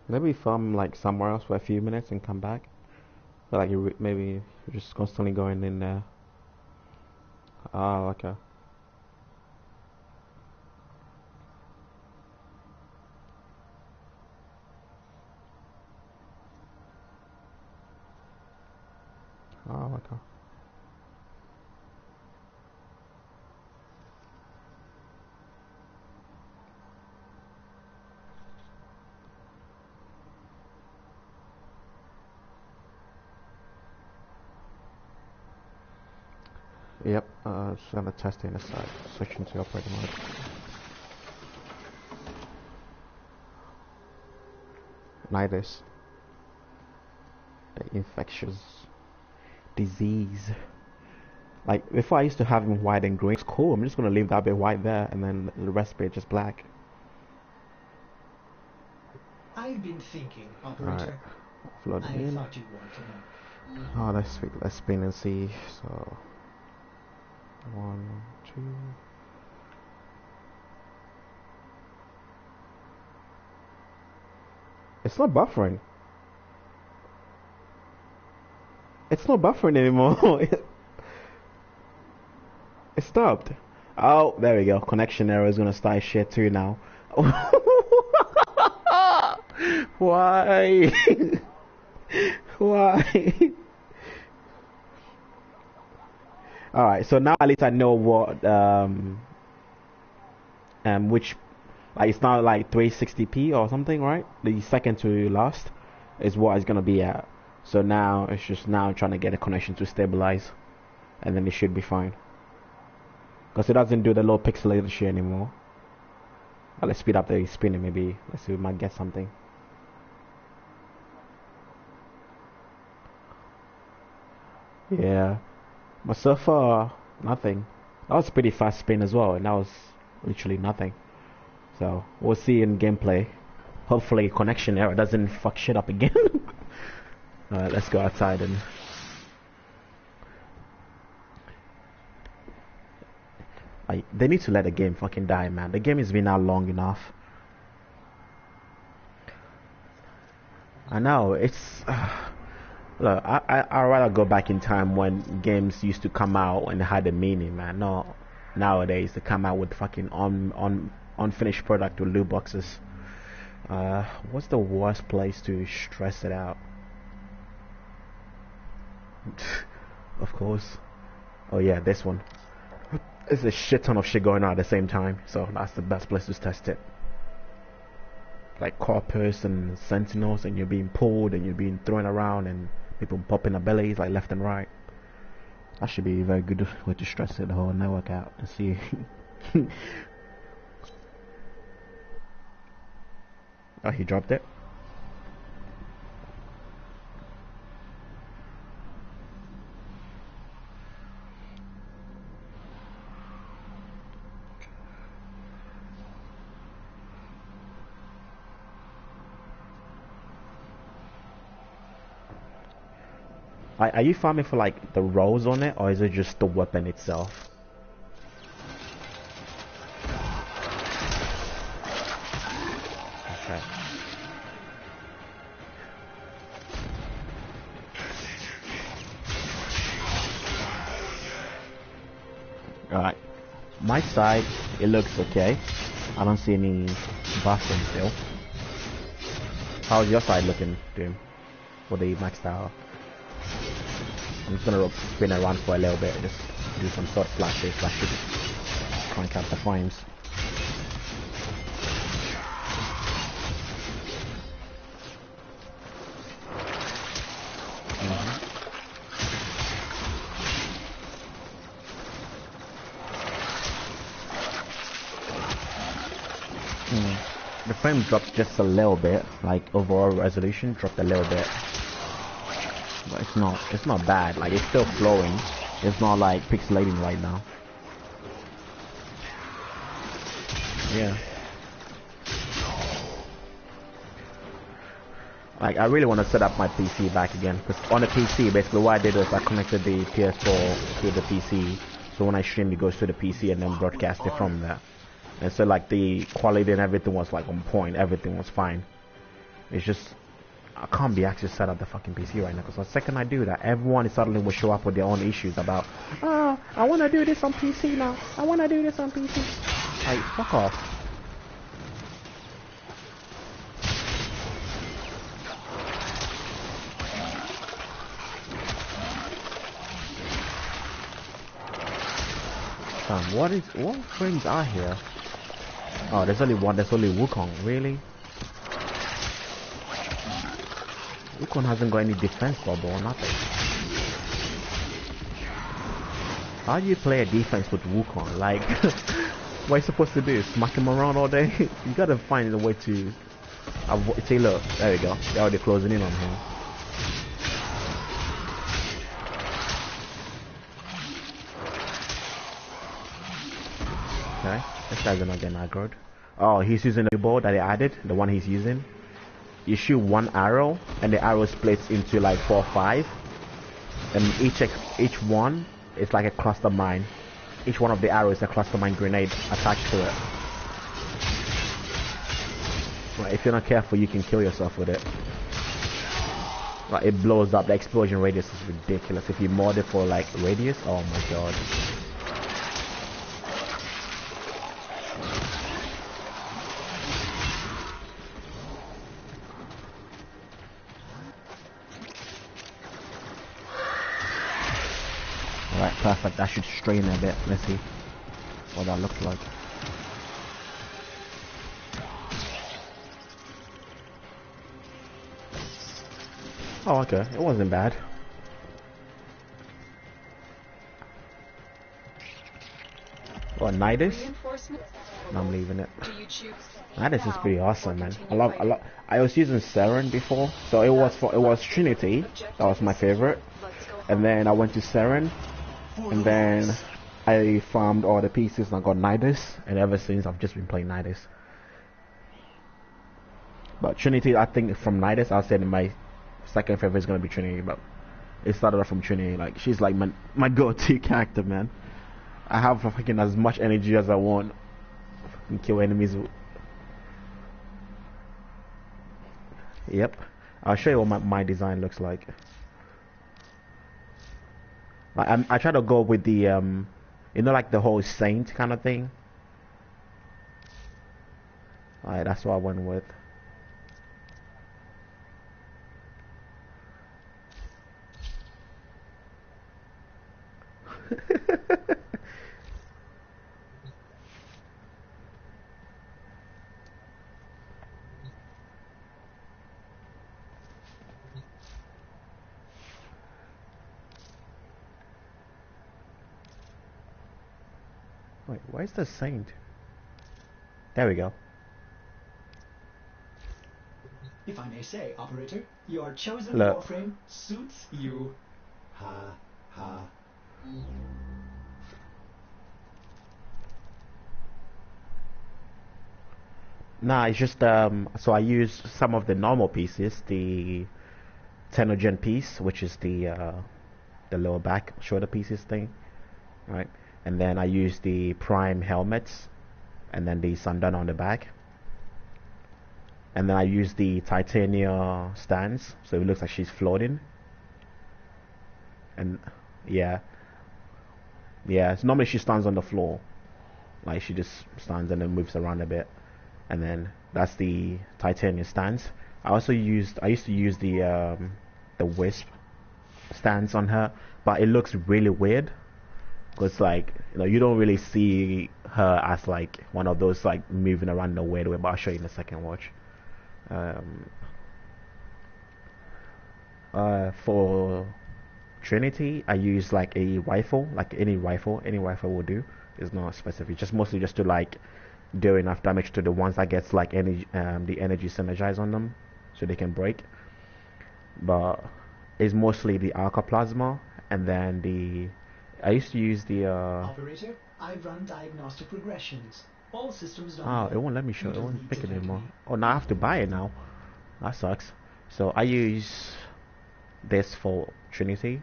Maybe film like somewhere else for a few minutes and come back. But like maybe you're just constantly going in there. Oh, okay. Oh, okay. Yep, just gonna test the inside. Switching to operating mode. Nidus. Infectious disease. Like, before I used to have him white and green. It's cool, I'm just gonna leave that bit white there and then the rest bit just black. I've been thinking, operator. Right. I thought you'd want to know. Oh, let's spin and see. So, 1, 2. It's not buffering. It's not buffering anymore. It stopped. Oh, there we go. Connection error is gonna start shit too now. Why? Why? Alright, so now at least I know what which, like, it's not like 360p or something, right? The second to last is what it's gonna be at. So now it's just now trying to get a connection to stabilize, and then it should be fine. Because it doesn't do the low pixelated shit anymore. Well, let's speed up the spinning, maybe. Let's see if we might get something. Yeah. But so far, nothing. That was pretty fast spin as well, and that was literally nothing. So, we'll see in gameplay. Hopefully connection error doesn't fuck shit up again. Alright, let's go outside and... they need to let the game fucking die, man. The game has been out long enough. I know, it's... look, I'd rather go back in time when games used to come out and had a meaning, man. Not nowadays they come out with fucking unfinished product with loot boxes. What's the worst place to stress it out? Of course. Oh yeah, this one. There's a shit ton of shit going on at the same time, so that's the best place to test it. Like corpus and sentinels, and you're being pulled and you're being thrown around and people popping their bellies like left and right. That should be a very good way to stress it, the whole network out and see. Oh, he dropped it. Are you farming for like the rolls on it, or is it just the weapon itself? Okay. Alright. My side, it looks okay. I don't see any buffing still. How's your side looking, Doom? For the max tower? I'm just gonna spin around for a little bit, just do some sword flashes. That should crank out the flames. The frame dropped just a little bit, like overall resolution dropped a little bit. But it's not bad, like it's still flowing. It's not like pixelating right now. Yeah. Like I really want to set up my PC back again, because on the PC basically what I did was I connected the PS4 to the PC, so when I stream it goes to the PC and then broadcast it from there. And so like the quality and everything was like on point, everything was fine. It's just I can't be actually set up the fucking PC right now, because the second I do that, everyone suddenly will show up with their own issues about, oh, I want to do this on PC now. I want to do this on PC. Like, fuck off. What frames are here? Oh, there's only one. There's only Wukong. Really? Wukong hasn't got any defense bubble or nothing. How do you play a defense with Wukong? Like, what are you supposed to do? Smack him around all day? You gotta find a way to avoid. See, look, there we go. They're already closing in on him. Okay, this guy's not getting aggroed. Oh, he's using the bow that they added, the one he's using. You shoot one arrow, and the arrow splits into like 4 or 5, and each one is like a cluster mine. Each one of the arrows is a cluster mine grenade attached to it. Right, if you're not careful, you can kill yourself with it. Like, it blows up. The explosion radius is ridiculous. If you mod it for like radius, oh my god. Alright, perfect. That should strain a bit. Let's see what that looks like. Oh, okay. It wasn't bad. Oh, Nidus? No, I'm leaving it. Nidus is pretty awesome, man. I was using Seren before, so it was Trinity. That was my favorite. And then I went to Seren, and then I farmed all the pieces and I got Nidus, and ever since I've just been playing Nidus. But Trinity, I think from Nidus, I'll say my second favorite is gonna be Trinity, but it started off from Trinity. Like, she's like my go-to character, man. I have fucking as much energy as I want. Fucking kill enemies. Yep. I'll show you what my design looks like. I try to go with the you know, like the whole saint kind of thing. Alright, that's what I went with. Wait, where's the saint? There we go. If I may say, operator, your chosen Look. Warframe suits you. Ha ha. Nah, it's just so I use some of the normal pieces, the Tenogen piece, which is the lower back shoulder pieces thing, right? And then I use the prime helmets, and then the sundana on the back, and then I use the titania stands, so it looks like she's floating. And yeah, so normally she stands on the floor, like she just stands and then moves around a bit, and then that's the titania stands. I used to use the wisp stance on her, but it looks really weird because, like, you know, you don't really see her as like one of those like moving around in a weird way, but I'll show you in a second. Watch. For Trinity, I use like a rifle, like any rifle will do. It's not specific, just mostly just to like do enough damage to the ones that gets like any the energy synergized on them so they can break. But it's mostly the Arcoplasma, and then I used to use the Operator, I've run diagnostic regressions. All systems oh, nominal. it won't let me show You it don't won't need pick to it let anymore. me. Oh, now I have to buy it now. That sucks. So I use this for Trinity,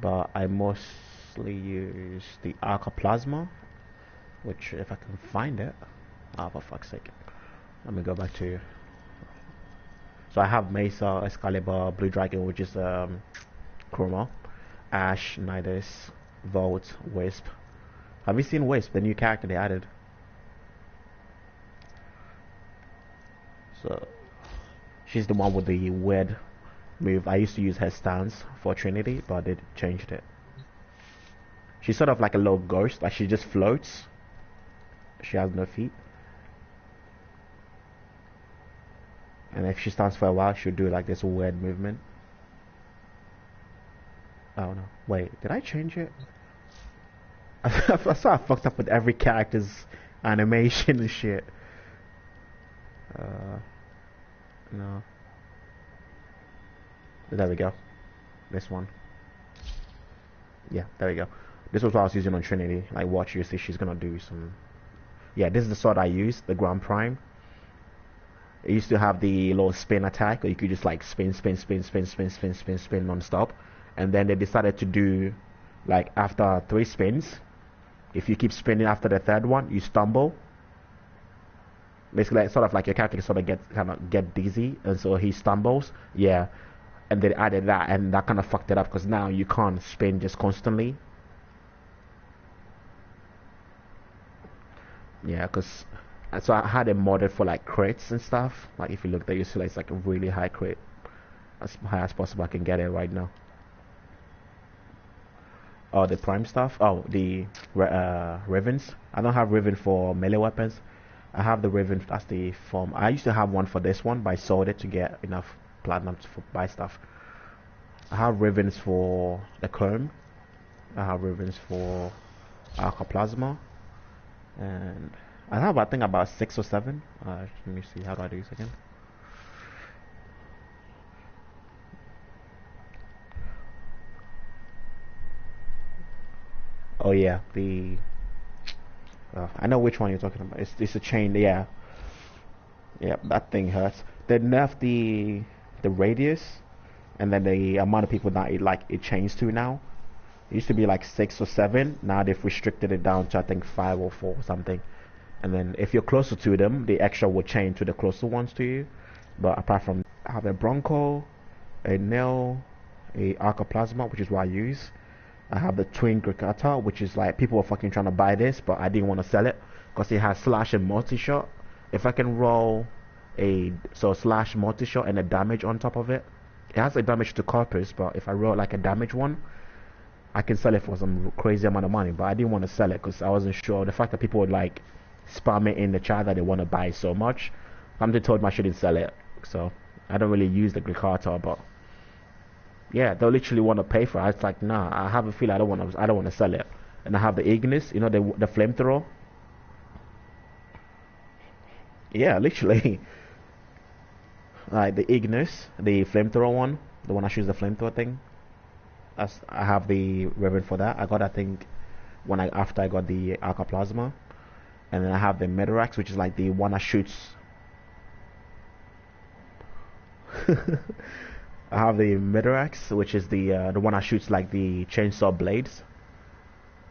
but I mostly use the Arcoplasma, which, if I can find it, oh, for fuck's sake, let me go back to So I have Mesa, Excalibur, Blue Dragon, which is Chroma, Ash, Nidus, Volt, Wisp. Have you seen Wisp, the new character they added? So she's the one with the weird move. I used to use her stance for Trinity, but they changed it. She's sort of like a little ghost, like she just floats. She has no feet. And if she stands for a while, she'll do like this weird movement. Oh no. Wait, did I change it? I saw I fucked up with every character's animation and shit. No. There we go. This one. Yeah, there we go. This was what I was using on Trinity. Like, watch, you see she's gonna do some... Yeah, this is the sword I used, the Grand Prime. It used to have the little spin attack, or you could just like spin non-stop. And then they decided to do, like, after 3 spins, if you keep spinning after the 3rd one, you stumble. Basically, sort of like your character sort of get dizzy, and so he stumbles. Yeah, and they added that, and that kind of fucked it up because now you can't spin just constantly. Yeah, because so I had it modded for like crits and stuff. Like if you look there, you see like it's like a really high crit, as high as possible. I can get it right now. Oh, the prime stuff. Oh, the Ravens. I don't have Raven for melee weapons. I have the Raven. That's the form. I used to have one for this one, but I sold it to get enough platinum to buy stuff. I have Ravens for the Chrome. I have Ravens for Arcoplasma. And I have, I think, about 6 or 7. Let me see, how do I do this again? Oh yeah, the I know which one you're talking about. It's a chain. Yeah, yeah, that thing hurts. They nerfed the radius, and then the amount of people that it changed to now. It used to be like 6 or 7. Now they've restricted it down to I think 5 or 4 or something. And then if you're closer to them, the extra will change to the closer ones to you. But apart from, I have a Bronco, a Nail, a Arcoplasma, which is what I use. I have the Twin Gricata, which is like people were fucking trying to buy this, but I didn't want to sell it because it has slash and multi-shot. If I can roll slash multi-shot and a damage on top of it, it has a damage to corpus, but if I roll like a damage one, I can sell it for some crazy amount of money. But I didn't want to sell it because I wasn't sure. The fact that people would like spam it in the chat that they want to buy so much, somebody told me I shouldn't sell it. So I don't really use the Gricata, but yeah, they'll literally want to pay for it. It's like, nah, I have a feeling I don't want to sell it. And I have the Ignis, you know, the flamethrower. Yeah, literally. Like the Ignis, the flamethrower one, the one I choose the flamethrower thing. I have the Reverend for that. I got, I think, after I got the Arcoplasma. And then I have the Metarax, which is like the one that shoots. I have the Metarax, which is the one that shoots like the chainsaw blades.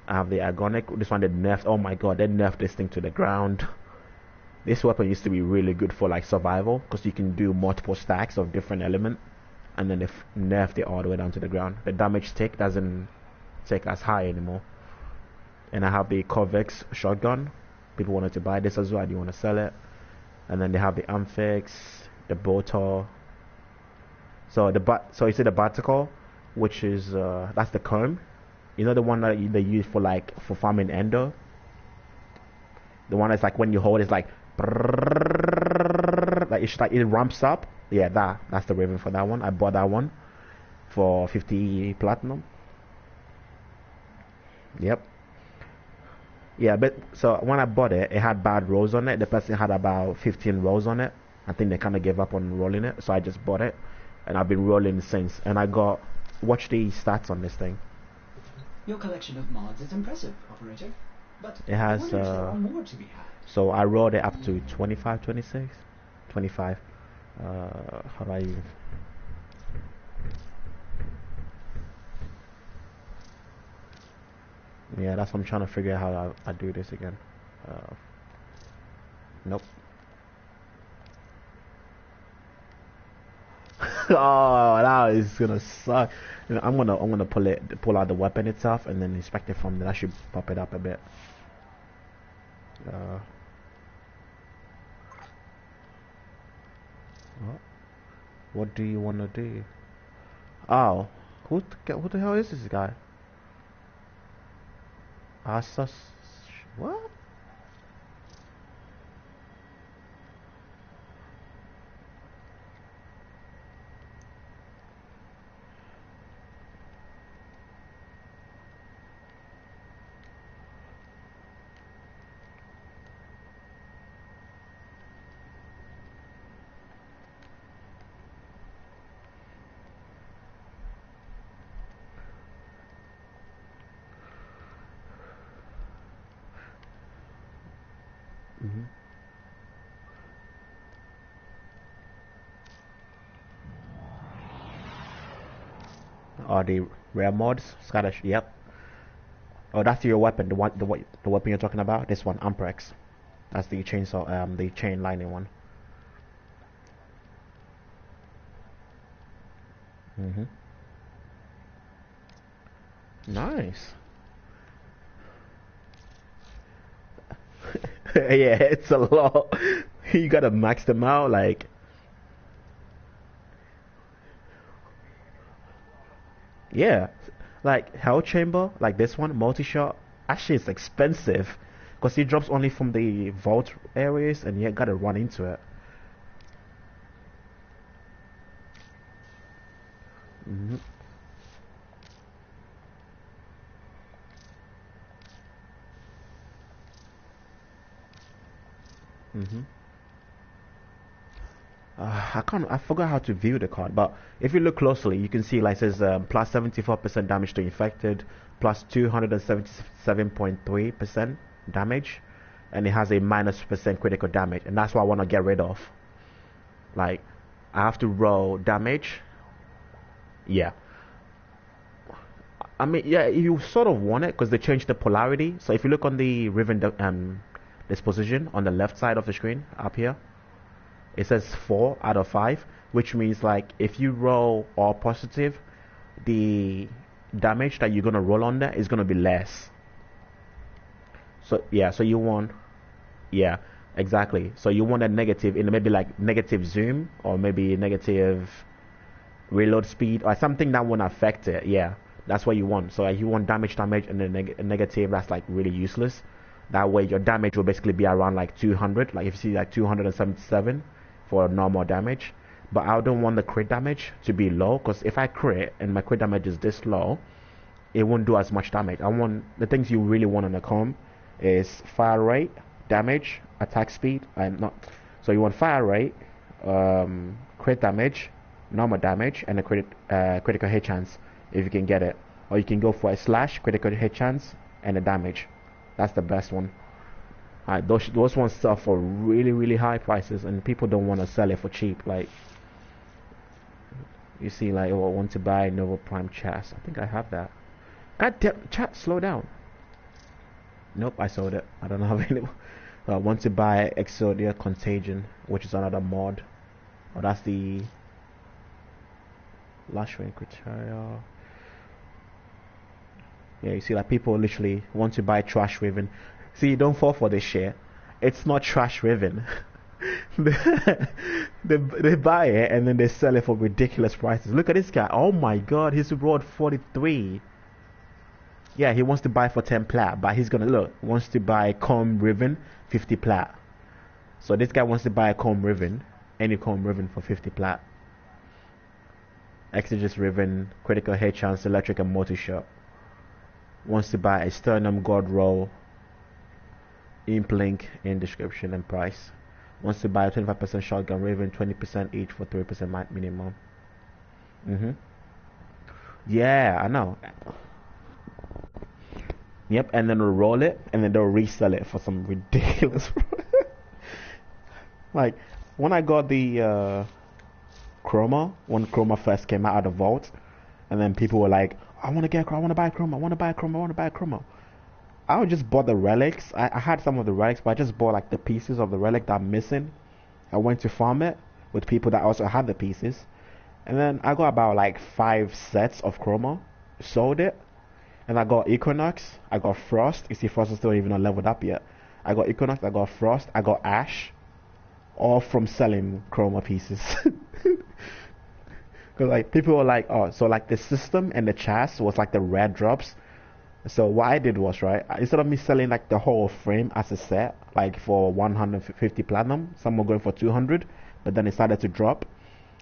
I have the Agonic. This one they nerfed. Oh my god, they nerfed this thing to the ground. This weapon used to be really good for like survival because you can do multiple stacks of different element, and then they nerfed it all the way down to the ground. The damage tick doesn't tick as high anymore. And I have the Corvex shotgun. People wanted to buy this as well. I didn't want to sell it. And then they have the Amphix, the Botor. So you see the Batical, which is that's the comb. You know the one that they use for farming endo. The one that's like when you hold it's like it's like it ramps up. Yeah, that's the Raven for that one. I bought that one for 50 platinum. Yep. Yeah, but so when I bought it, it had bad rolls on it. The person had about 15 rolls on it. I think they kind of gave up on rolling it, so I just bought it, and I've been rolling since. And watch the stats on this thing. Your collection of mods is impressive, operator. But it has there are more to be had. So I rolled it up to 25, 26, 25. How do I even? Yeah, that's what I'm trying to figure out how I do this again. Nope. Oh, that is gonna suck. You know, I'm gonna pull out the weapon itself and then inspect it from there. That should pop it up a bit. Uh, what? What do you wanna do? Oh, who the hell is this guy? Asus? What? Hmm. Are the rare mods? Scottish? Yep. Oh, that's your weapon. The weapon you're talking about. This one, Amprex. That's the chainsaw. The chain lightning one. Hmm. Nice. Yeah, it's a lot. You gotta max them out. Like, yeah, like Hell Chamber, like this one, multi-shot. Actually, it's expensive because it drops only from the vault areas, and you gotta run into it. Hmm. Hmm. I can't. I forgot how to view the card, but if you look closely, you can see like it says plus 74% damage to infected, plus 277.3% damage, and it has a minus percent critical damage, and that's what I want to get rid of. Like, I have to roll damage. Yeah, I mean, yeah, you sort of want it because they changed the polarity. So if you look on the Riven disposition on the left side of the screen up here, it says 4 out of 5, which means like if you roll all positive, the damage that you're gonna roll on there is gonna be less. So yeah, so you want, yeah, exactly. So you want a negative in maybe like negative zoom or maybe negative reload speed or something that won't affect it. Yeah, that's what you want. So you want damage and then a negative that's like really useless. That way your damage will basically be around like 200. Like if you see like 277 for normal damage. But I don't want the crit damage to be low because if I crit and my crit damage is this low, it won't do as much damage. I want the things you really want on the comb is fire rate, damage, attack speed. I'm not. So you want fire rate, crit damage, normal damage, and a critical hit chance if you can get it. Or you can go for a slash, critical hit chance, and a damage. That's the best one. Those ones sell for really high prices, and people don't want to sell it for cheap. Like you see, like oh, I want to buy Nova Prime chest. I think I have that. God damn, chat, slow down. Nope, I sold it. I don't have any. I want to buy Exodia Contagion, which is another mod. Oh, that's the Lash Rain criteria. Yeah, you see, like people literally want to buy Trash Raven. See, don't fall for this shit. It's not Trash Raven. They buy it and then they sell it for ridiculous prices. Look at this guy. Oh my god, he's rolled 43. Yeah, he wants to buy for 10 plat, but he's gonna look, wants to buy Comb Riven 50 plat. So this guy wants to buy a Comb Riven, any Comb Riven for 50 plat. Exegesis Riven, critical hit chance, electric and multi-shot. Wants to buy a Sternum God Roll, imp link in description and price. Wants to buy a 25% shotgun Raven, 20% each for 3% minimum. Yeah, I know. Yep, and then they'll roll it, and then they'll resell it for some ridiculous. Like when I got the Chroma, when Chroma first came out of the vault, and then people were like, "I want to get Chroma, I want to buy Chroma, I want to buy Chroma, I want to buy Chroma." I just bought the relics. I had some of the relics, but I just bought like the pieces of the relic that I'm missing. I went to farm it with people that also had the pieces, And then I got about like 5 sets of chroma, sold it, and I got Equinox, I got Frost. You see, Frost is still even not leveled up yet. I got Equinox, I got Frost, I got Ash, all from selling chroma pieces. Because like people were like, oh, so like the system and the chest was like the red drops. So what I did was, right, instead of me selling like the whole frame as a set, like for 150 platinum, some were going for 200, but then it started to drop.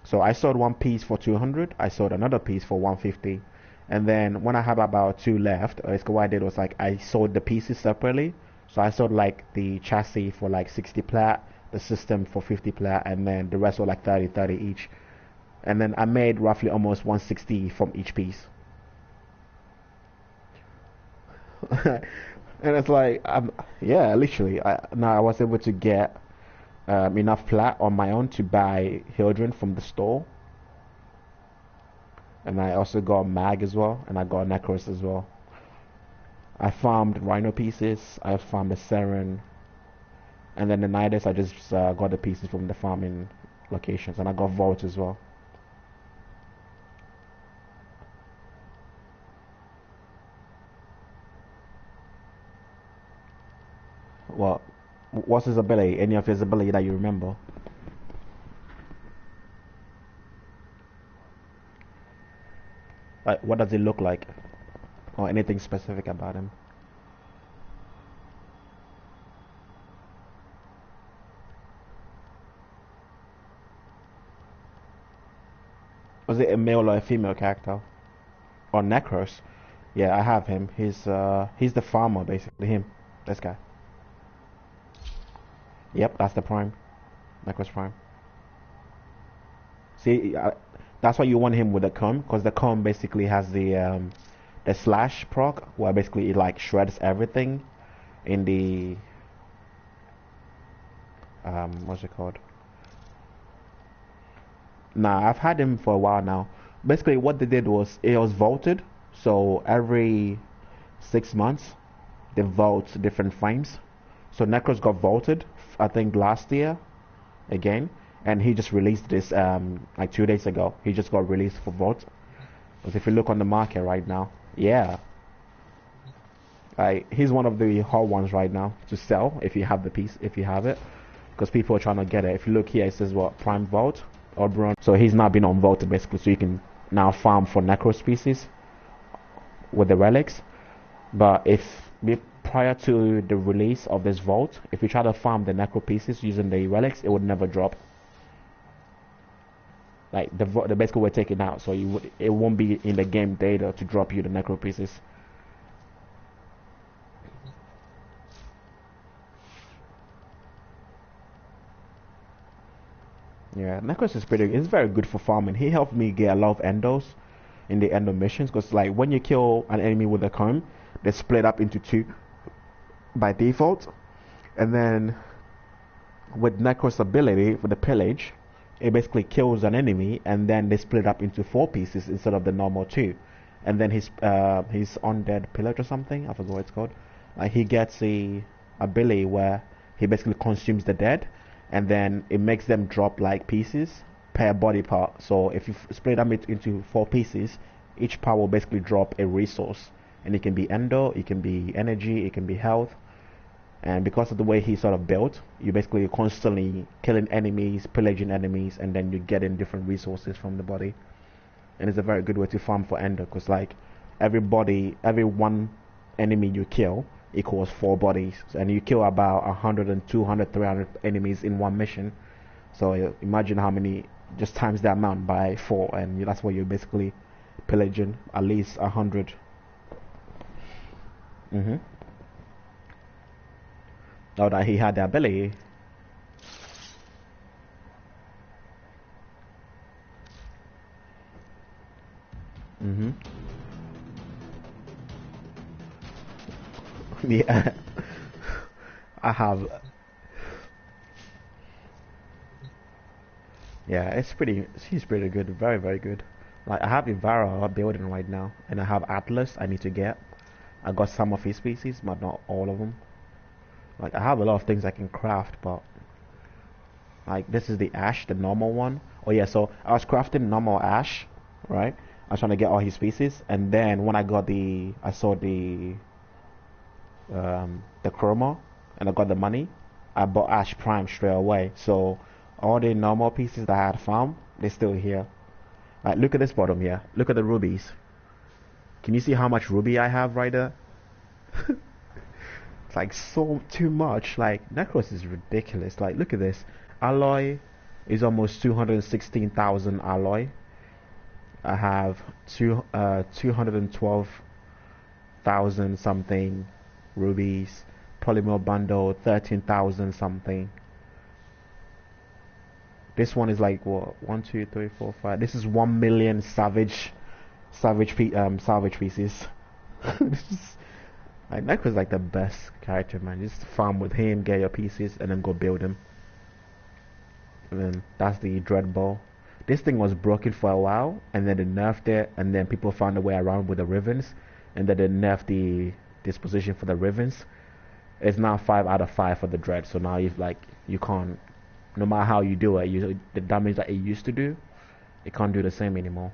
So I sold one piece for 200, I sold another piece for 150. And then when I have about 2 left, what I did was like I sold the pieces separately. So I sold like the chassis for like 60 plat, the system for 50 plat, and then the rest were like 30 each. And then I made roughly almost 160 from each piece. And it's like, yeah, literally. Now I was able to get enough plat on my own to buy Hildren from the store. And I also got Mag as well, and I got Necros as well. I farmed Rhino pieces, I farmed a Seren, and then the Nidus I just got the pieces from the farming locations, and I got Vault as well. Well, what's his ability? Any of his ability that you remember? Like, what does he look like? Or anything specific about him? Was it a male or a female character? Or Necros? Yeah, I have him. He's the farmer basically. Him, this guy. Yep, that's the Prime. Necros Prime. See, that's why you want him with the comb, because the comb basically has the slash proc, where basically it like shreds everything in the what's it called? Nah, I've had him for a while now. Basically, what they did was it was vaulted, so every 6 months they vault different frames. So Necros got vaulted, I think last year again, and he just released this like 2 days ago. He just got released for vault. Because if you look on the market right now, yeah, he's one of the hot ones right now to sell if you have the piece, if you have it, because people are trying to get it. If you look here, it says what, Prime Vault or Bronze. So he's now been unvaulted basically, so you can now farm for Necro species with the relics. But prior to the release of this vault, if you try to farm the Necro pieces using the relics, it would never drop. Like the basically we're taking out, so it won't be in the game data to drop you the Necro pieces. Yeah, Necros is it's very good for farming. He helped me get a lot of endos in the endo missions, because like when you kill an enemy with a comb, they split up into 2 by default, and then with Necros ability for the pillage, it basically kills an enemy, and then they split up into 4 pieces instead of the normal 2. And then his undead pillage or something, I forgot what it's called. He gets a ability where he basically consumes the dead, and then it makes them drop like pieces per body part. So if you split them into 4 pieces, each part will basically drop a resource, and it can be endo, it can be energy, it can be health. And because of the way he's sort of built, you're basically constantly killing enemies, pillaging enemies, and then you're getting different resources from the body. And it's a very good way to farm for endo, because like every 1 enemy you kill equals 4 bodies, and you kill about 100 and 200, 300 enemies in one mission. So imagine how many, just times the amount by 4, and that's what you're basically pillaging, at least 100. Oh, that he had the ability. Yeah, I have. Yeah, he's pretty good, very, very good. Like, I have Ivara building right now, and I have Atlas I need to get. I got some of his species, but not all of them. Like, I have a lot of things I can craft, but like this is the Ash, the normal one. Oh yeah, so I was crafting normal Ash, right? I was trying to get all his pieces, and then when I saw the chroma, and I got the money, I bought Ash Prime straight away. So all the normal pieces that I had found, they're still here. Like, look at this bottom here. Look at the rubies. Can you see how much ruby I have right there? It's like so too much. Like, Necros is ridiculous. Like, look at this. Alloy is almost 216,000 alloy. I have 212,000 something rubies. Polymer bundle 13,000 something. This one is like what? 1, 2, 3, 4, 5. This is 1 million salvage pieces. This is, like, Necro's like the best character, man. Just farm with him, get your pieces, and then go build him. And then that's the Dread Bow. This thing was broken for a while, and then they nerfed it, and then people found a way around with the Ravens, and then they nerfed the disposition for the Ravens. It's now 5 out of 5 for the Dread, so now you can't, no matter how you do it, the damage that it used to do, it can't do the same anymore.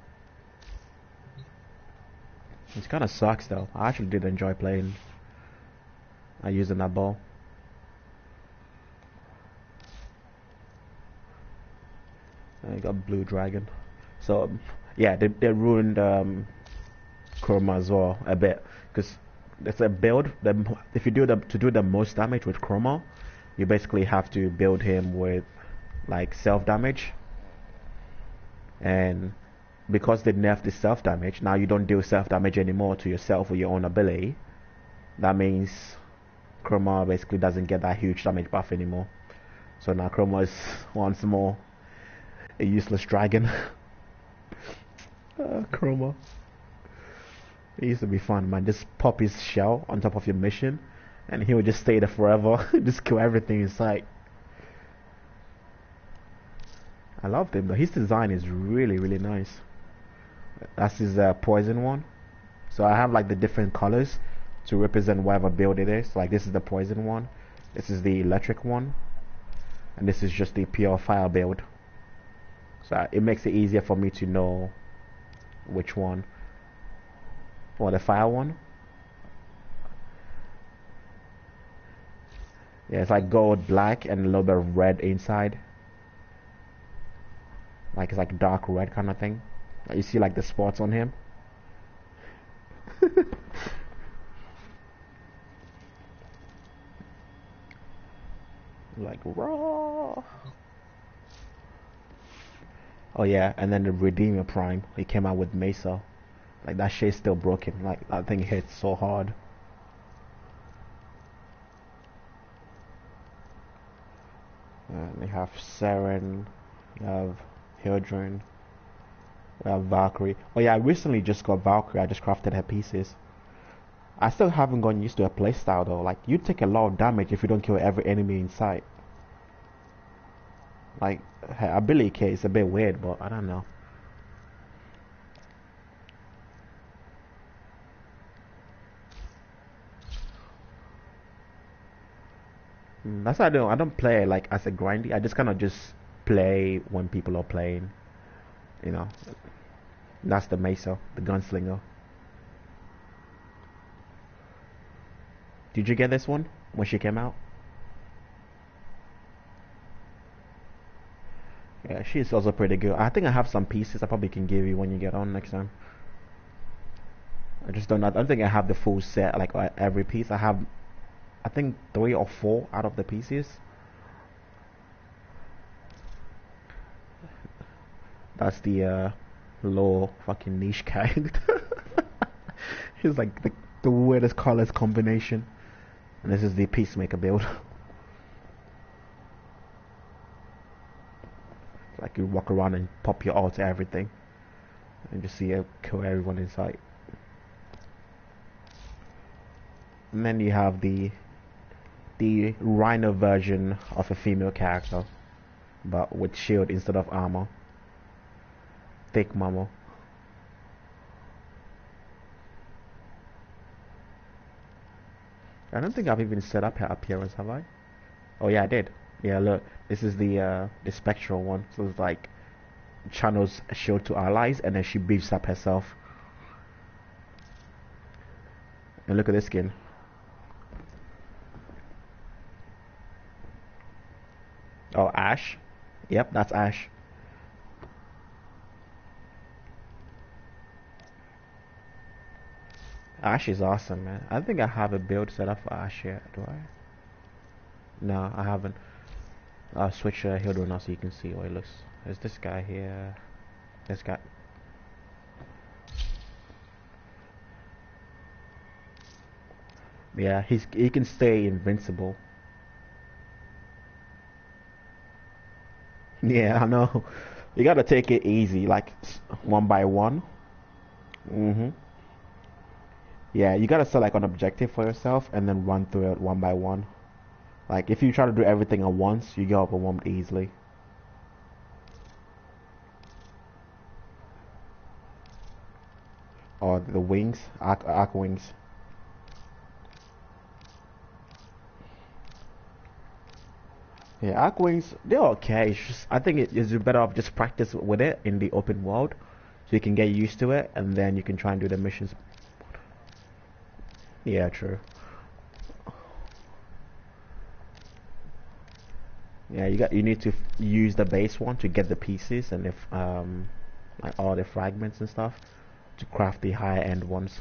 It kind of sucks though. I actually did enjoy playing. Using that bow. I got Blue Dragon. So yeah, they ruined Chroma as well a bit, because it's a build. If you do to do the most damage with Chroma, you basically have to build him with like self damage, and because they nerfed the self damage, now you don't deal self damage anymore to yourself with your own ability. That means Chroma basically doesn't get that huge damage buff anymore. So now Chroma is once more a useless dragon. Chroma. It used to be fun, man. Just pop his shell on top of your mission, and he would just stay there forever. Just kill everything in sight. I loved him though. His design is really, really nice. That's his poison one. So I have like the different colors to represent whatever build it is. Like, this is the poison one, this is the electric one, and this is just the pure fire build. So it makes it easier for me to know which one. Or the fire one. Yeah, it's like gold, black, and a little bit of red inside. Like, it's like dark red kind of thing. You see like the spots on him. Like raw. Oh yeah, and then the Redeemer Prime, he came out with Mesa. Like, that shit's still broken. Like, that thing hits so hard. And we have Saren, we have Hildryn, we have Valkyrie. Oh yeah, I recently just got Valkyrie. I just crafted her pieces. I still haven't gotten used to her playstyle though. Like, you take a lot of damage if you don't kill every enemy in sight. Like, her ability kit is a bit weird, but I don't know. That's why I don't play like as a grindy. I just kind of just play when people are playing. You know, that's the Mesa, the gunslinger. Did you get this one when she came out? Yeah, she's also pretty good. I think I have some pieces I probably can give you when you get on next time. I don't think I have the full set, like every piece. I have, I think 3 or 4 out of the pieces. That's the low fucking niche character. He's like the weirdest colors combination. And this is the Peacemaker build. Like, you walk around and pop your ult to everything, and just see it kill everyone in sight. And then you have the Rhino version of a female character, but with shield instead of armor. Thick mama. I don't think I've even set up her appearance, have I? Oh yeah, I did. Yeah, look, this is the spectral one. So it's like channels shield to allies, and then she beefs up herself. And look at this skin. Oh, Ash. Yep, that's Ash. Ash is awesome, man. I think I have a build set up for Ash yet. Do I? No, I haven't. I'll switch Hilda now so you can see what it looks. There's this guy here. This guy. Yeah, he can stay invincible. Yeah, I know. You gotta take it easy, like one by one. Yeah, you gotta select an objective for yourself and then run through it one by one. Like if you try to do everything at once, you get overwhelmed easily. Or the wings, arc wings. Yeah, arc wings, they're okay. It's just, I think it is better off just practice with it in the open world, so you can get used to it, and then you can try and do the missions. Yeah, true. Yeah, you need to use the base one to get the pieces and if like all the fragments and stuff to craft the higher end ones.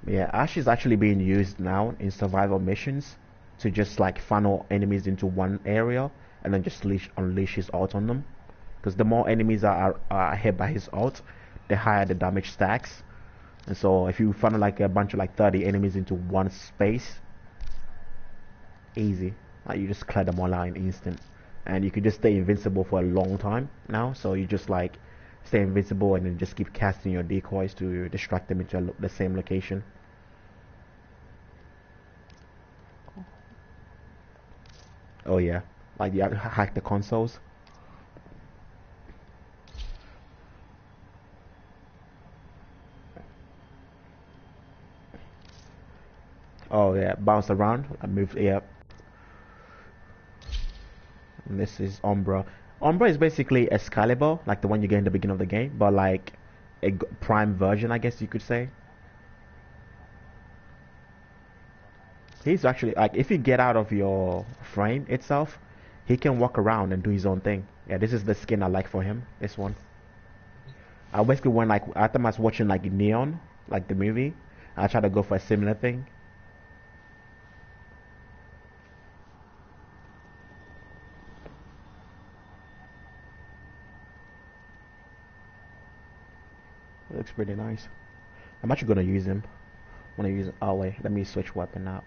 Yeah, Ash is actually being used now in survival missions to just like funnel enemies into one area and then just unleash his ult on them. Because the more enemies are hit by his ult, the higher the damage stacks. And so if you funnel like a bunch of like 30 enemies into one space, easy. Like you just clear them all out in instant. And you can just stay invincible for a long time now. So you just like stay invincible and then just keep casting your decoys to distract them into the same location. Oh yeah, like you have to hack the consoles. Oh yeah, bounce around. I moved. Yeah. And this is Umbra. Umbra is basically Excalibur, like the one you get in the beginning of the game, but like a prime version, I guess you could say. He's actually like if you get out of your frame itself, he can walk around and do his own thing. Yeah, this is the skin I like for him. This one. I basically went like after I was watching like Neon, like the movie. I tried to go for a similar thing. It looks pretty nice. I'm actually gonna use him. I'm gonna use. Oh wait, let me switch weapon out.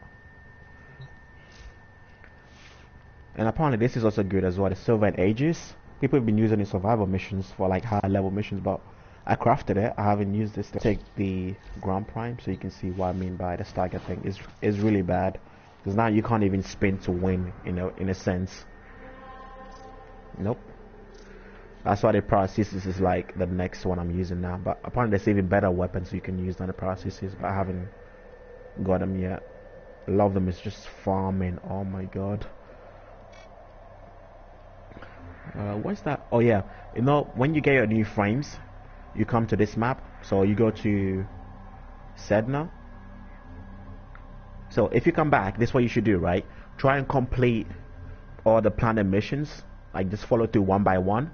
And apparently this is also good as well. The Silver and Aegis. People have been using it in survival missions for like high level missions, but I crafted it. I haven't used this to take the Grand Prime, so you can see what I mean by the stagger thing. Is really bad because now you can't even spin to win. In a sense. Nope. That's why the paralysis is like the next one I'm using now. But apparently there's even better weapons you can use than the paralysis, but I haven't got them yet. A lot of them is just farming. Oh my god. What's that? Oh yeah, when you get your new frames, you come to this map. So you go to Sedna. So if you come back, this is what you should do, right? Try and complete all the planet missions. Like just follow through one by one.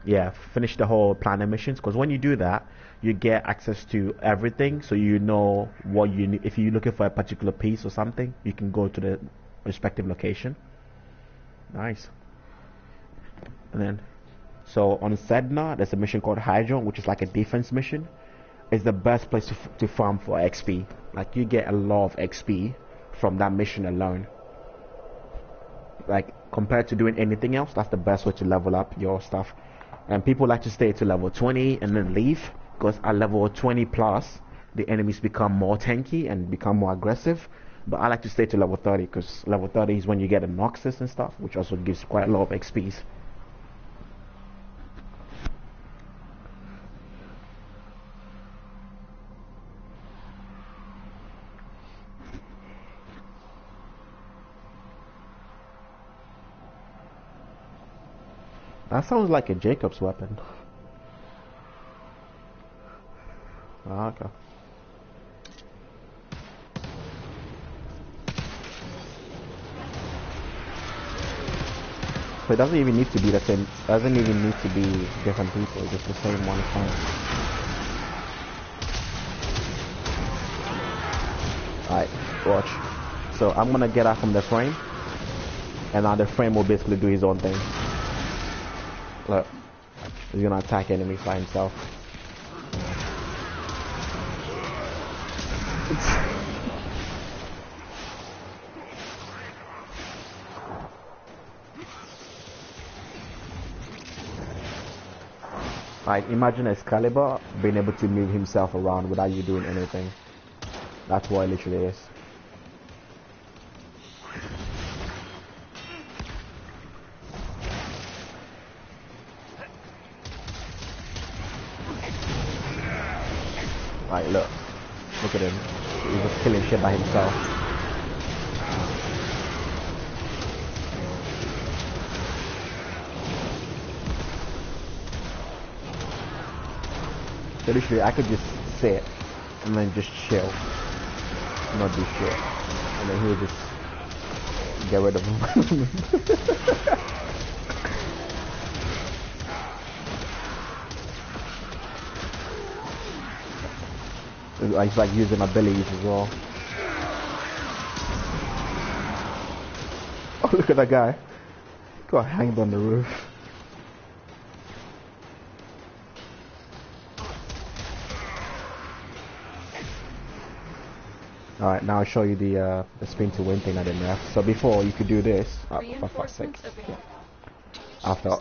Yeah, finish the whole planet missions. Because when you do that, you get access to everything. So you know what you need. If you're looking for a particular piece or something, you can go to the respective location. Nice. And then, so on Sedna, there's a mission called Hydra, which is like a defense mission. It's the best place to farm for XP. Like you get a lot of XP from that mission alone. Like compared to doing anything else, that's the best way to level up your stuff. And people like to stay to level 20 and then leave, because at level 20 plus, the enemies become more tanky and become more aggressive. But I like to stay to level 30, because level 30 is when you get a Noxus and stuff, which also gives quite a lot of XPs. That sounds like a Jacob's weapon. Ah, okay. So it doesn't even need to be the same. Doesn't even need to be different people. Just the same one is fine. Alright, watch. So I'm gonna get out from the frame, and now the frame will basically do his own thing. Look, he's gonna attack enemies by himself. Like, imagine Excalibur being able to move himself around without you doing anything. That's what it literally is. Like, look at him. He's just killing shit by himself. So literally, I could just sit and then just chill, not do shit, and then he would just get rid of him. It's like using abilities as well. Oh, look at that guy. Got hanged on the roof. Alright, now I'll show you the spin to win thing I didn't have. So before you could do this. Oh, for fuck's sake. Yeah. After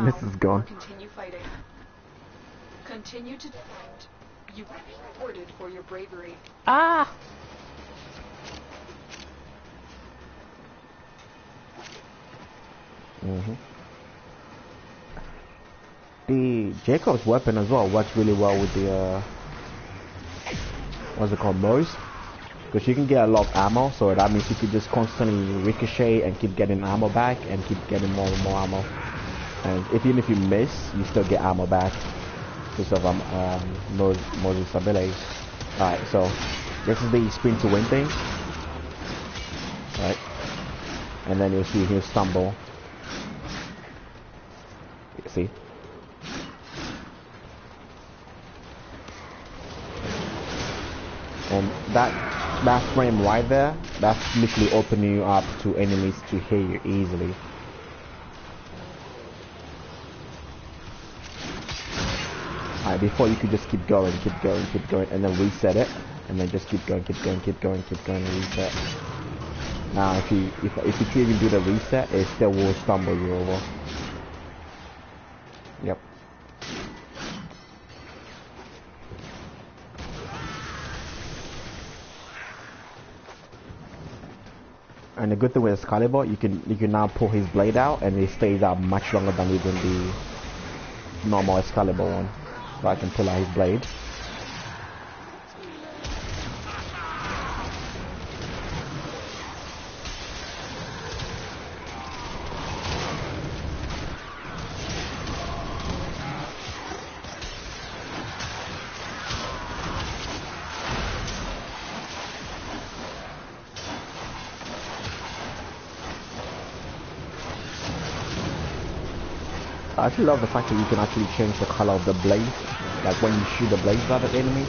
this is gone. Continue fighting. Continue to defend. You will be rewarded for your bravery. Ah! The Jacob's weapon as well works really well with the what's it called, Mo's? Because you can get a lot of ammo, so that means you could just constantly ricochet and keep getting ammo back and keep getting more and more ammo. And even if you miss, you still get ammo back because of Moses' abilities. Alright, so this is the sprint to win thing. Right. And then you'll see he'll stumble. See? And that frame right there, that's literally opening you up to enemies to hit you easily. Alright, before you could just keep going, and then reset it, and then just keep going, and reset. Now, if you can even do the reset, it still will stumble you over. Yep. And the good thing with Excalibur, you can now pull his blade out, and it stays out much longer than even the normal Excalibur one. So I can pull out his blade. I actually love the fact that you can actually change the color of the blade. Like when you shoot the blades at the enemy,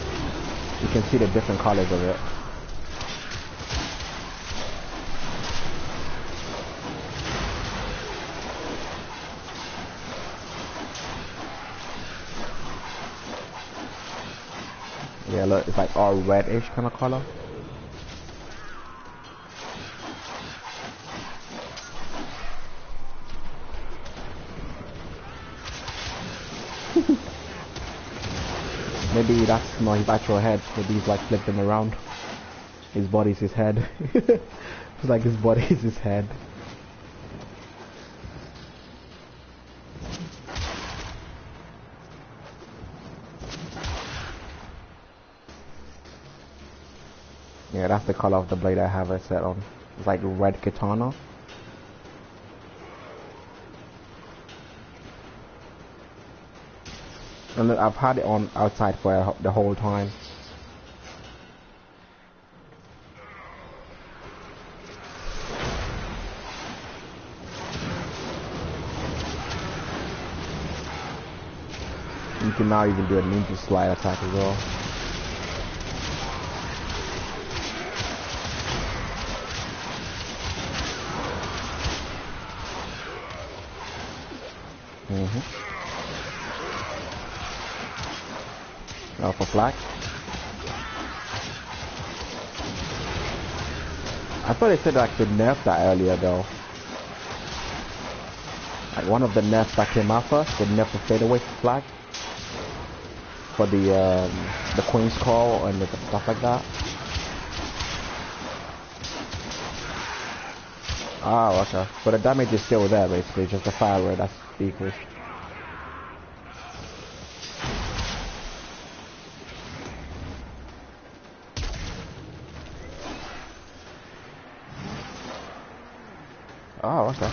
you can see the different colors of it. Yeah, look, it's like all reddish kind of color. Maybe that's not his actual head. Maybe he's like flipping around. His body's his head. It's like his body is his head. Yeah, that's the color of the blade I have it set on. It's like red katana. And look, I've had it on outside for the whole time. You can now even do a ninja slide attack as well. For flag. I thought they said I could nerf that earlier though. Like one of the nerfs that came out first, the nerf the fadeaway flag for the Queen's Call and the stuff like that. Oh, okay. But the damage is still there basically, just the fire rate that's decreased. Oh, okay.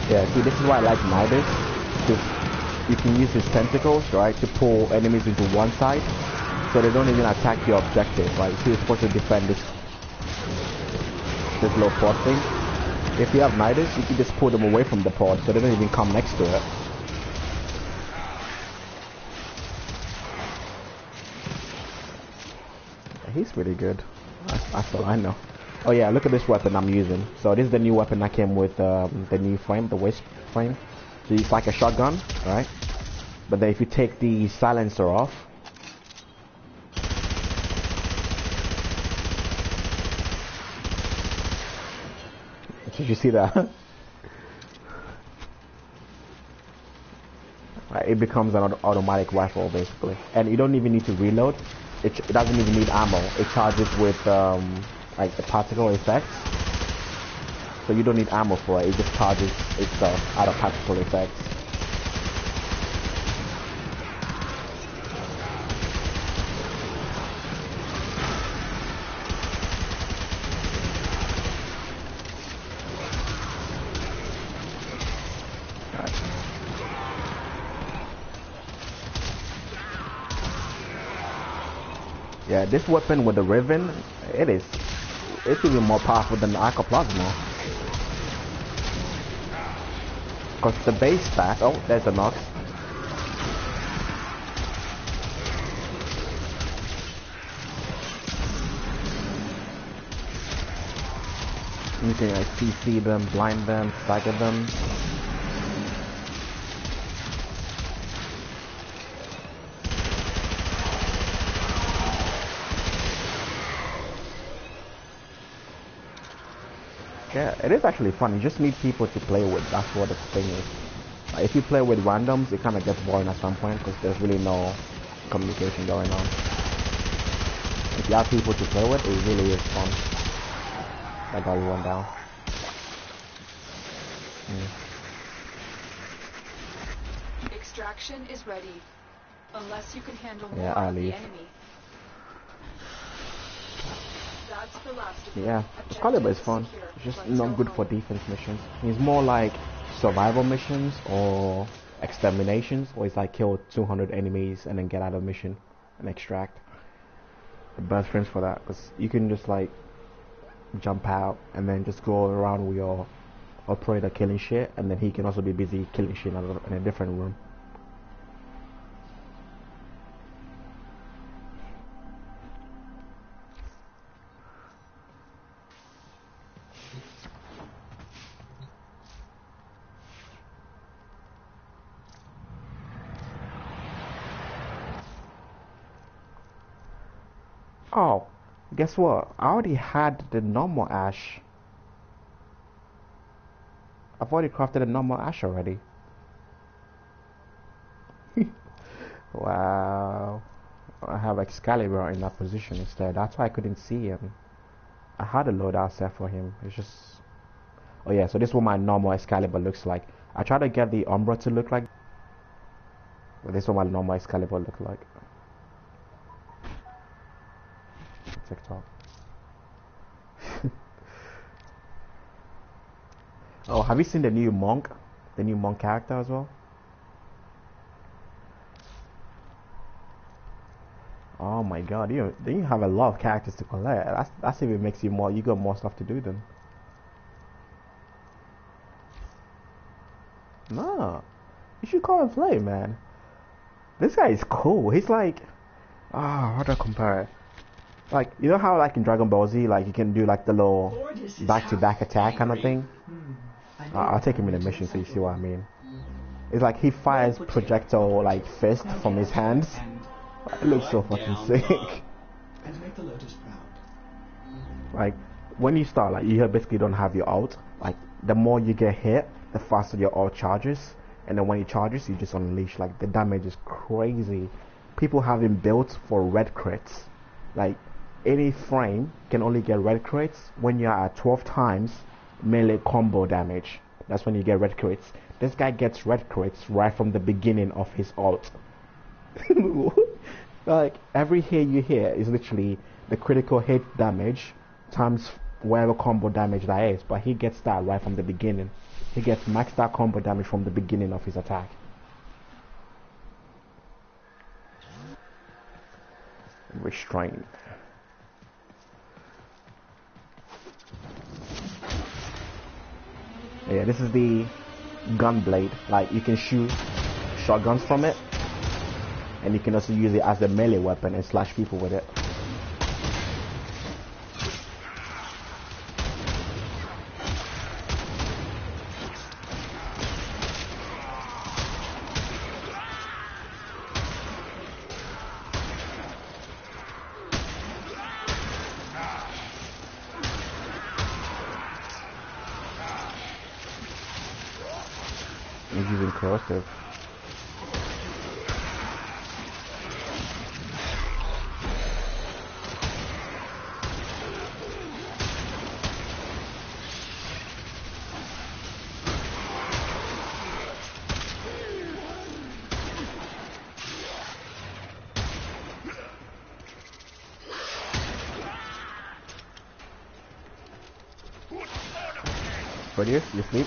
Yeah, see, this is why I like Midas, because you can use his tentacles, right, to pull enemies into one side, so they don't even attack your objective, right? So you're supposed to defend this little pod thing. If you have Midas, you can just pull them away from the pod, so they don't even come next to it. He's pretty good. That's all I know. Oh yeah, look at this weapon I'm using. So this is the new weapon that came with the new frame, the waist frame. So it's like a shotgun, right? But then if you take the silencer off, did you see that? Right, it becomes an automatic rifle basically, and you don't even need to reload. It doesn't even need ammo. It charges with like the particle effects, so you don't need ammo for it. It just charges itself out of particle effects. Yeah, this weapon with the Riven, it's even more powerful than the Arcoplasma. Because the base stat, oh, there's the Nox. You can like CC them, blind them, stagger them. Yeah, it is actually fun. You just need people to play with. That's what the thing is. If you play with randoms, it kind of gets boring at some point because there's really no communication going on. If you have people to play with, it really is fun. That got everyone down. Extraction is ready, unless you can handle more I'll of the leave. enemy. That's the last of Yeah, Excalibur is fun. It's just not good for defense missions. It's more like survival missions or exterminations, where it's like kill 200 enemies and then get out of mission and extract. The best friends for that, because you can just like jump out and then just go around with your operator killing shit, and then he can also be busy killing shit in a different room. Oh, guess what? I already had the normal ash. I've already crafted a normal ash already. Wow. I have Excalibur in that position instead. That's why I couldn't see him. I had a loadout set for him. It's just... Oh yeah, so this is what my normal Excalibur looks like. I try to get the Umbra to look like... But this is what my normal Excalibur look like. TikTok. Oh, have you seen the new Monk? The new Monk character as well? Oh my god, then you have a lot of characters to collect. That's if it makes you more, you got more stuff to do then. No, you should come and play, man. This guy is cool. He's like, how do I compare it? Like, you know how like in Dragon Ball Z, like you can do like the little back-to-back attack kind of thing? I'll take him in a mission so you see what I mean. It's like he fires projectile like fist from his hands. It looks so fucking sick. And make the Lotus proud. Like, when you start, like, you basically don't have your ult. Like, the more you get hit, the faster your ult charges. And then when it charges, you just unleash. Like, the damage is crazy. People have him built for red crits. Like, any frame can only get red crits when you're at 12 times melee combo damage. That's when you get red crits. This guy gets red crits right from the beginning of his ult. Like, every hit you hit is literally the critical hit damage times whatever combo damage that is, but he gets that right from the beginning. He gets maxed out combo damage from the beginning of his attack. Restrain. Yeah, this is the gun blade. Like, you can shoot shotguns from it. And you can also use it as a melee weapon and slash people with it. He's using corrosive. Proteus, you sleep?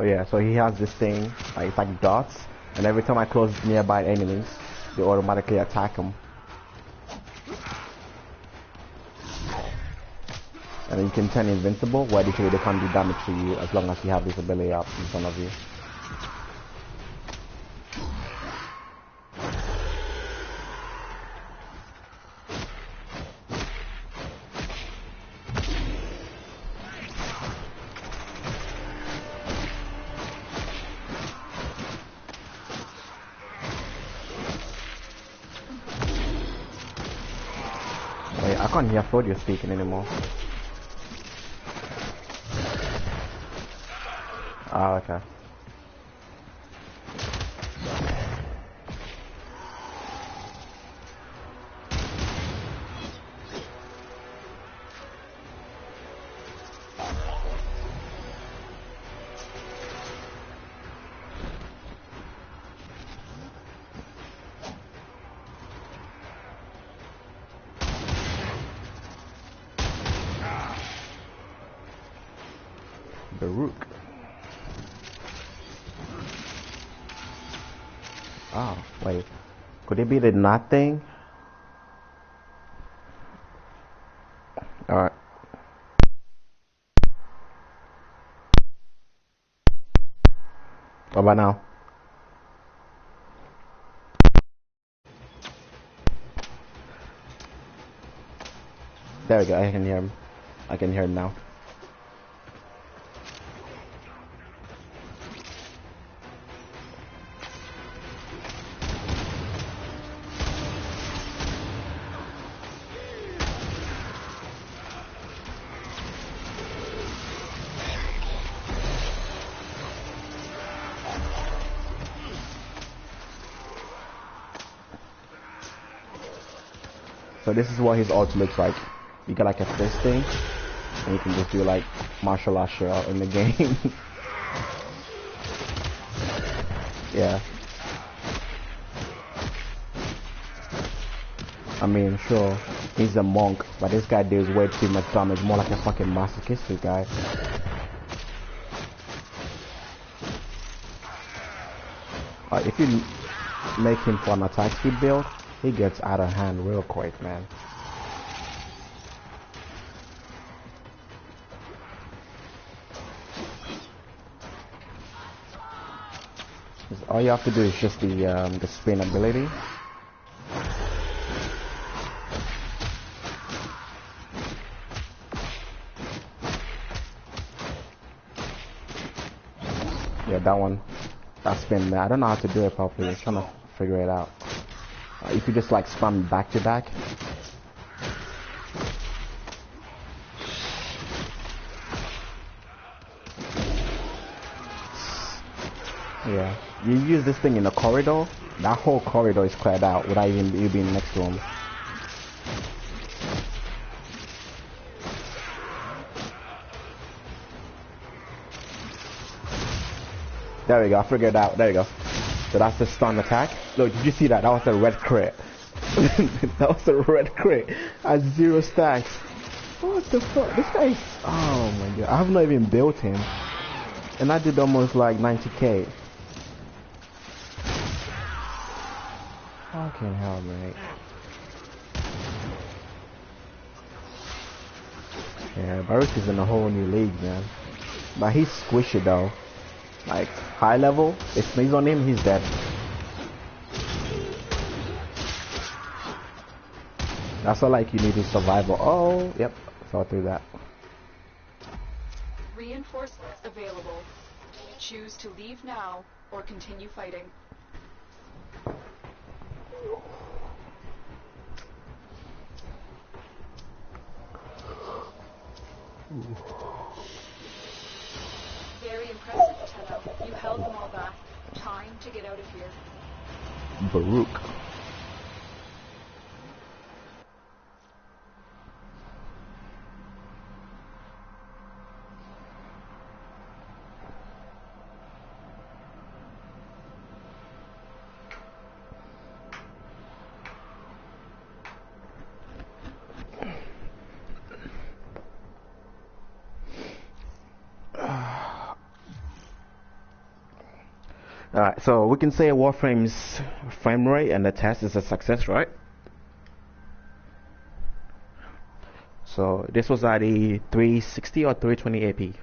Oh yeah, so he has this thing, like it's like dots, and every time I close nearby enemies, they automatically attack him. And then you can turn invincible, where literally they can't do damage to you as long as you have this ability up in front of you. Wait, I can't hear Frodio speaking anymore. Ah, okay. Baruch. Oh, wait. Could it be the knot thing? Alright. What about now? There we go. I can hear him. I can hear him now. So this is what his ult looks like. You get like a fist thing, and you can just do like martial arts shit in the game. Yeah. I mean, sure, he's a monk, but this guy deals way too much damage, more like a fucking masochistic guy. If you make him for an attack speed build, he gets out of hand real quick, man. All you have to do is just the spin ability. Yeah, that one. That spin, man. I don't know how to do it properly. I'm trying to figure it out. If you just like spam back to back. Yeah. You use this thing in the corridor, that whole corridor is cleared out without even you being next to him. There we go, I figured it out. There you go. So that's the stun attack. Look, did you see that? That was a red crit. That was a red crit at 0 stacks. What the fuck? This guy's... Oh my god. I have not even built him. And I did almost like 90k. Fucking hell, mate. Yeah, Baruch is in a whole new league, man. But he's squishy though. Like, high level, if he's on him, he's dead. That's all like you need is survival. Oh, yep, saw through that. Reinforcements available. Choose to leave now or continue fighting. Very impressive, Tenno. You held them all back. Time to get out of here. Baruch. Alright, so we can say Warframe's frame rate and the test is a success, right? So this was at a 360 or 320 AP.